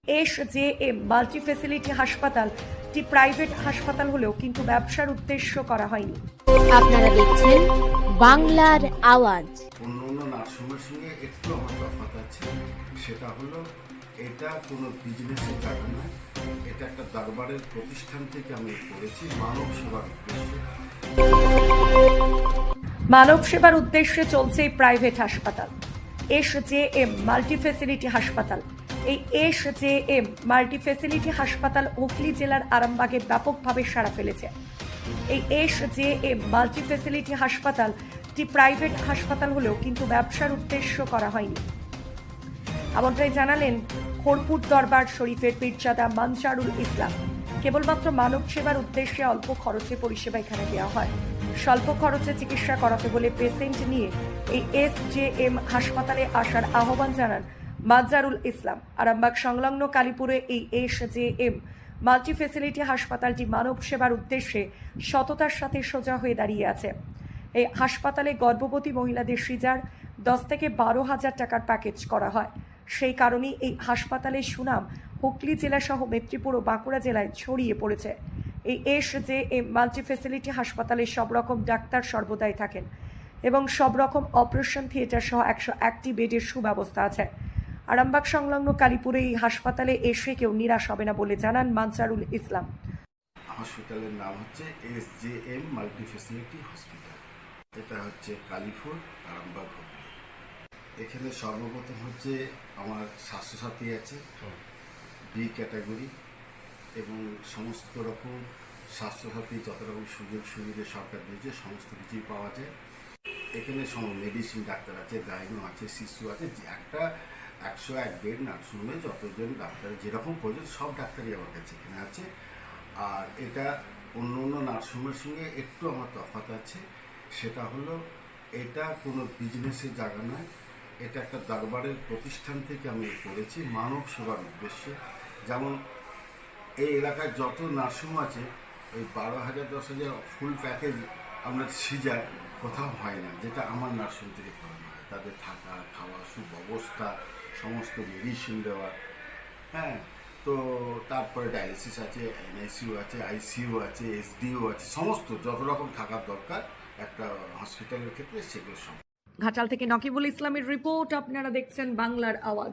এসজেএম multi facility হাসপাতালটি private হাসপাতাল হলেও কিন্তু ব্যবসার উদ্দেশ্য করা হয়নি। আপনারা দেখছেন বাংলার আওয়াজ। অন্য অন্য নার্সিংহোমের সঙ্গে একটু আমার তফাৎ আছে, সেটা হলো এটা কোনো বিজনেসের জায়গা নয়, এটা একটা দরবারের প্রতিষ্ঠান থেকে আমি করেছি মানব সেবার উদ্দেশ্যে। মানব সেবার উদ্দেশ্যে চলছে এই প্রাইভেট হাসপাতাল এসজেএম মাল্টি ফ্যাসিলিটি হাসপাতাল। এই এসজেএম মাল্টি ফ্যাসিলিটি হাসপাতাল হুগলি জেলার আরামবাগে ব্যাপকভাবে সাড়া ফেলেছে। এই এসজেএম মাল্টি ফ্যাসিলিটি হাসপাতালটি প্রাইভেট হাসপাতাল হলেও কিন্তু ব্যবসার উদ্দেশ্য করা হয়নি, এমনটাই জানালেন খড়পুর দরবার শরীফের পীরজাদা মানজারুল ইসলাম। কেবলমাত্র মানব সেবার উদ্দেশ্যে অল্প খরচে পরিষেবা এখানে দেওয়া হয়। স্বল্প খরচে চিকিৎসা করাতে হলে পেশেন্ট নিয়ে এই এসজেএম হাসপাতালে আসার আহ্বান জানান মানজারুল ইসলাম। আরামবাগ সংলগ্ন কালীপুরে এই এসজেএম মাল্টি ফ্যাসিলিটি হাসপাতালটি মানব সেবার উদ্দেশ্যে সততার সাথে সোজা হয়ে দাঁড়িয়ে আছে। এই হাসপাতালে গর্ভবতী মহিলাদের সিজার 10 থেকে 12,000 টাকার প্যাকেজ করা হয়। সেই কারণেই এই হাসপাতালের সুনাম হুগলি জেলা সহ মেদিনীপুর ও বাঁকুড়া জেলায় ছড়িয়ে পড়েছে। এই এসজেএম মাল্টি ফ্যাসিলিটি হাসপাতালে সব রকম ডাক্তার সর্বদাই থাকেন এবং সব রকম অপারেশন থিয়েটার সহ 101টি বেডের সুব্যবস্থা আছে। আরামবাগ সংলগ্ন কালীপুরে এই হাসপাতালে এসে কেউ নিরাশ হবে না বলে জানান মানজারুল ইসলাম। হসপিটালের নাম হচ্ছে এসজেএম মাল্টি ফ্যাসিলিটি হসপিটাল, এটা হচ্ছে কালীপুর আরামবাগ হুগলি। এখানে সর্বপ্রথম হচ্ছে আমার স্বাস্থ্যসাথী আছে বি ক্যাটাগরি, এবং সমস্ত রকম স্বাস্থ্যসাথী যত রকম সুযোগ সুবিধা সরকার দিয়েছে সমস্ত কিছুই পাওয়া যায়। এখানে মেডিসিন ডাক্তার আছে, গাইনো আছে, শিশু আছে। যে একটা 101 বেড নার্সিংহোমে যতজন ডাক্তার যেরকম প্রয়োজন সব ডাক্তারই আমার কাছে এখানে আছে। আর এটা অন্য অন্য নার্সিংহোমের সঙ্গে একটু আমার তফাৎ আছে, সেটা হলো এটা কোনো বিজনেসের জায়গা নয়, এটা একটা দরবারের প্রতিষ্ঠান থেকে আমি করেছি মানব সেবার উদ্দেশ্যে। যেমন এই এলাকায় যত নার্সিংহোম আছে ওই 12,000 10,000 ফুল প্যাকেজ আপনার সিজার কোথাও হয় না, যেটা আমার নার্সিংহোম থেকে করানো হয়। তাদের থাকা খাওয়া সুব্যবস্থা, সমস্ত মেডিসিন দেওয়া, হ্যাঁ। তো তারপরে ডায়ালিসিস আছে, এনআইসিউ আছে, আইসিইউ আছে, এসডিও আছে, সমস্ত যত রকম থাকার দরকার একটা হসপিটালের ক্ষেত্রে সেগুলো সব। ঘাটাল থেকে নকিবুল ইসলামের রিপোর্ট, আপনারা দেখছেন বাংলার আওয়াজ।